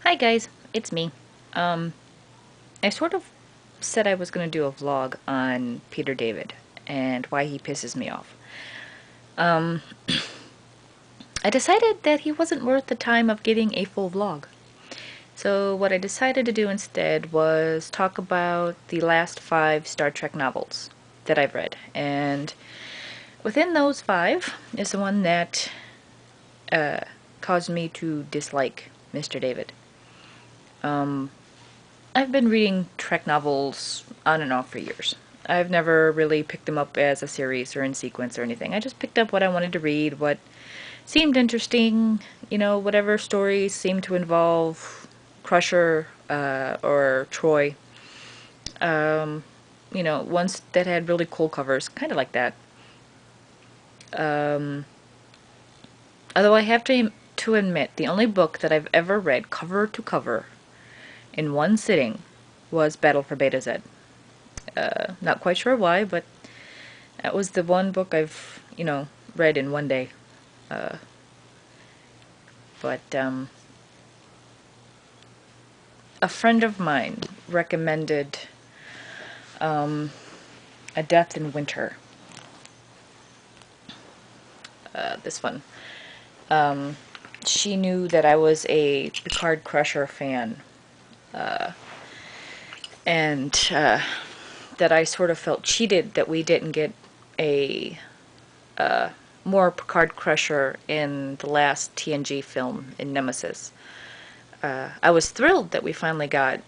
Hi guys, it's me. Um, I sort of said I was going to do a vlog on Peter David and why he pisses me off. Um, I decided that he wasn't worth the time of getting a full vlog. So what I decided to do instead was talk about the last 5 Star Trek novels that I've read. And within those 5 is the one that caused me to dislike Mr. David. I've been reading Trek novels on and off for years. I've never really picked them up as a series or in sequence or anything. I just picked up what I wanted to read, what seemed interesting, whatever stories seemed to involve Crusher or Troy. Ones that had really cool covers, kind of like that. Although I have to admit, the only book that I've ever read cover to cover in one sitting was Battle for Beta Z. Not quite sure why, but that was the one book I've, read in one day. But a friend of mine recommended A Death in Winter. This one. She knew that I was a Picard Crusher fan. And that I sort of felt cheated that we didn't get a more Picard Crusher in the last TNG film in Nemesis. I was thrilled that we finally got,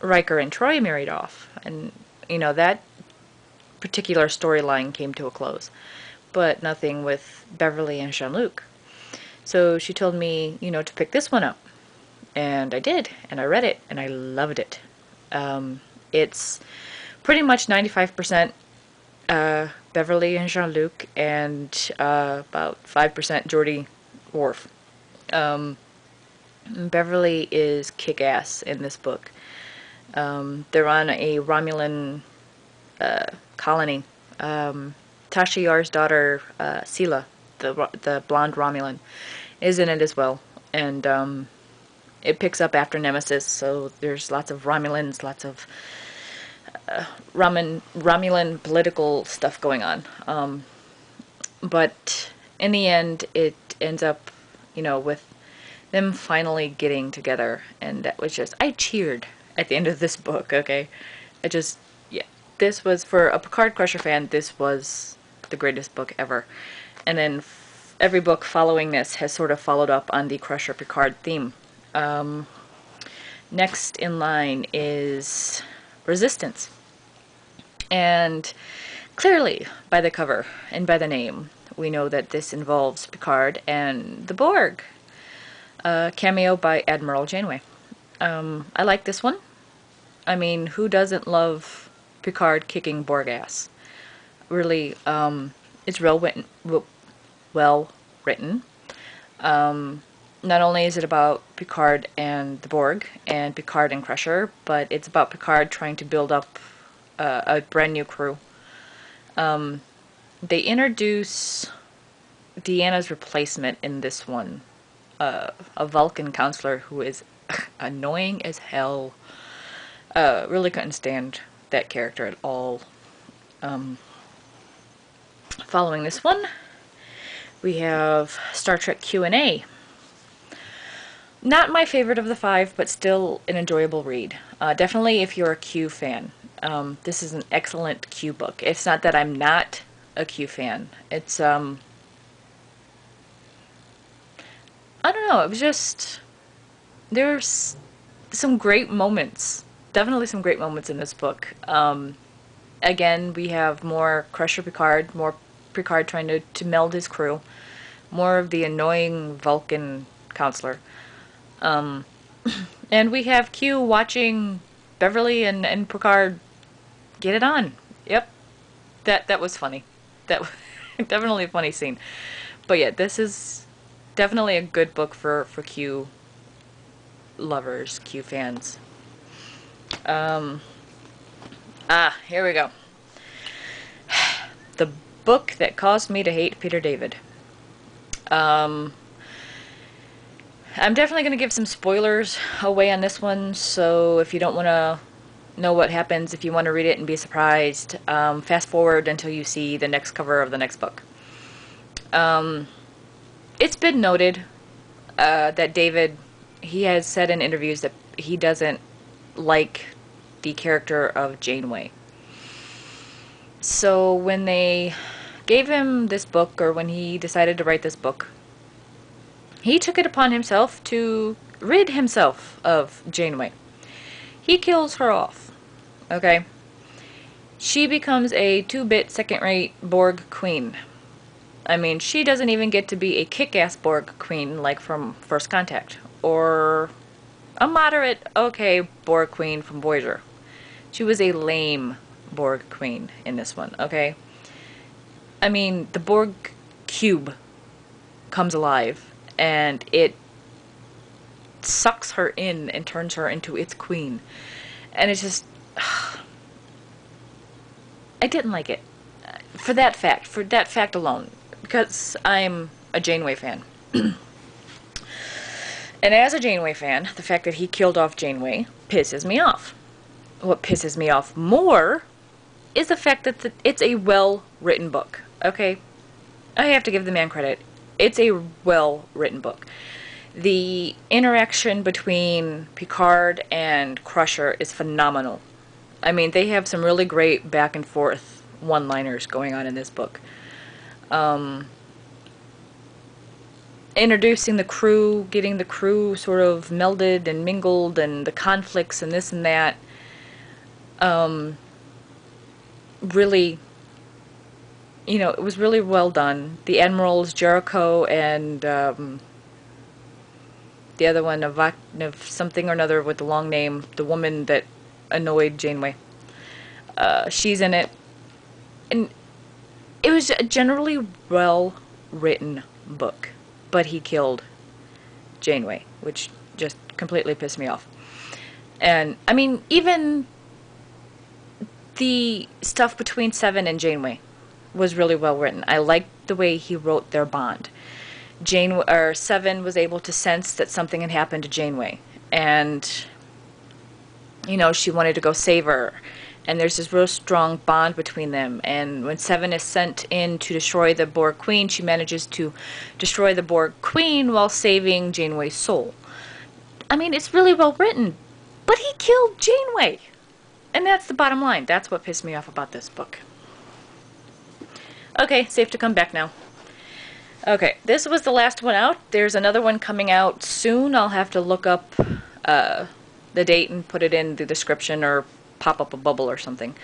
Riker and Troy married off, and, that particular storyline came to a close. But nothing with Beverly and Jean-Luc. So she told me, to pick this one up. And I did, and I read it, and I loved it. It's pretty much 95% Beverly and Jean-Luc, and about 5% Geordi Worf. Beverly is kick-ass in this book. They're on a Romulan colony. Tasha Yar's daughter, Sela, the blonde Romulan, is in it as well. And it picks up after Nemesis, so there's lots of Romulans, lots of Romulan political stuff going on. But in the end, it ends up, with them finally getting together, and that was just, I cheered at the end of this book, okay? Yeah, this was, for a Picard Crusher fan, this was the greatest book ever. And then every book following this has sort of followed up on the Crusher Picard theme. Next in line is Resistance. And clearly, by the cover and by the name, we know that this involves Picard and the Borg. Cameo by Admiral Janeway. I like this one. I mean, who doesn't love Picard kicking Borg ass? Really, it's well written. Not only is it about Picard and the Borg, and Picard and Crusher, but it's about Picard trying to build up a brand new crew. They introduce Deanna's replacement in this one, a Vulcan counselor who is annoying as hell. Really couldn't stand that character at all. Following this one, we have Star Trek Q&A. Not my favorite of the 5, but still an enjoyable read. Definitely if you're a Q fan. This is an excellent Q book. It's not that I'm not a Q fan. It's, I don't know, it was just, there's some great moments. Definitely some great moments in this book. Again, we have more Crusher Picard, more Picard trying to meld his crew, more of the annoying Vulcan counselor. And we have Q watching Beverly and Picard get it on. Yep. That was funny. That definitely a funny scene. But yeah, this is definitely a good book for Q lovers, Q fans. Here we go. The book that caused me to hate Peter David. I'm definitely going to give some spoilers away on this one, so if you don't want to know what happens, if you want to read it and be surprised, fast forward until you see the next cover of the next book. It's been noted that David, he has said in interviews that he doesn't like the character of Janeway. So when they gave him this book, or when he decided to write this book, he took it upon himself to rid himself of Janeway. He kills her off. Okay? She becomes a 2-bit second-rate Borg queen. I mean, she doesn't even get to be a kick-ass Borg queen like from First Contact, or a moderate, okay, Borg queen from Voyager. She was a lame Borg queen in this one, okay? I mean, the Borg cube comes alive, and it sucks her in and turns her into its queen. And it's just... I didn't like it. For that fact alone. Because I'm a Janeway fan. And as a Janeway fan, the fact that he killed off Janeway pisses me off. What pisses me off more is the fact that it's a well-written book. Okay? I have to give the man credit. It's a well-written book. The interaction between Picard and Crusher is phenomenal. I mean, they have some really great back and forth one-liners going on in this book. Introducing the crew, getting the crew sort of melded and mingled, and the conflicts and this and that. Really, you know, it was really well done. The Admirals, Jericho, and the other one, of something or another with the long name, the woman that annoyed Janeway. She's in it. And it was a generally well-written book. But he killed Janeway, which just completely pissed me off. And, I mean, even the stuff between Seven and Janeway was really well written. I liked the way he wrote their bond. Seven was able to sense that something had happened to Janeway. And, you know, she wanted to go save her. And there's this real strong bond between them. And when Seven is sent in to destroy the Borg Queen, she manages to destroy the Borg Queen while saving Janeway's soul. I mean, it's really well written. But he killed Janeway. And that's the bottom line. That's what pissed me off about this book. Okay, safe to come back now. Okay, this was the last one out. There's another one coming out soon. I'll have to look up the date and put it in the description, or pop up a bubble or something.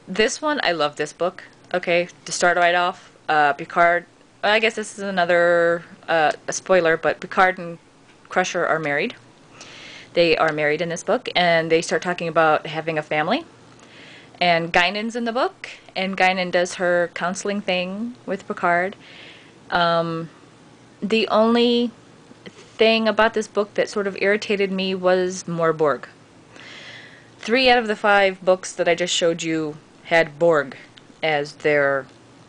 This one, I love this book. Okay, to start right off, Picard, I guess this is another a spoiler, but Picard and Crusher are married. They are married in this book, and they start talking about having a family. And Guinan's in the book, and Guinan does her counseling thing with Picard. The only thing about this book that sort of irritated me was more Borg. 3 out of the 5 books that I just showed you had Borg as their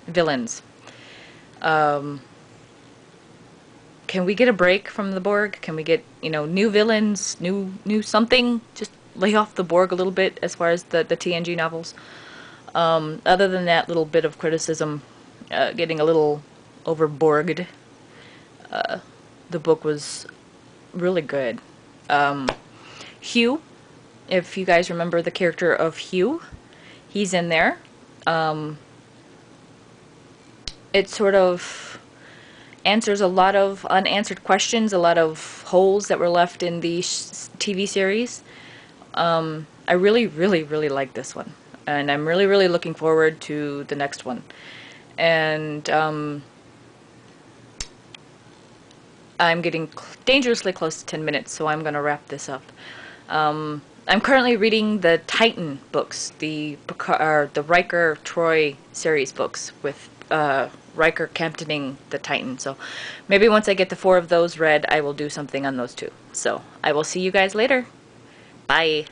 villains. Can we get a break from the Borg? Can we get, you know, new villains, new something? Just lay off the Borg a little bit as far as the TNG novels. Other than that little bit of criticism, getting a little over-Borged, the book was really good. Hugh, if you guys remember the character of Hugh, he's in there. It sort of answers a lot of unanswered questions, a lot of holes that were left in the TV series. I really, really, really like this one. And I'm really, really looking forward to the next one. And I'm getting dangerously close to 10 minutes, so I'm going to wrap this up. I'm currently reading the Titan books, the Riker Troy series books, with Riker captaining the Titan. So maybe once I get the 4 of those read, I will do something on those too. So I will see you guys later. Bye.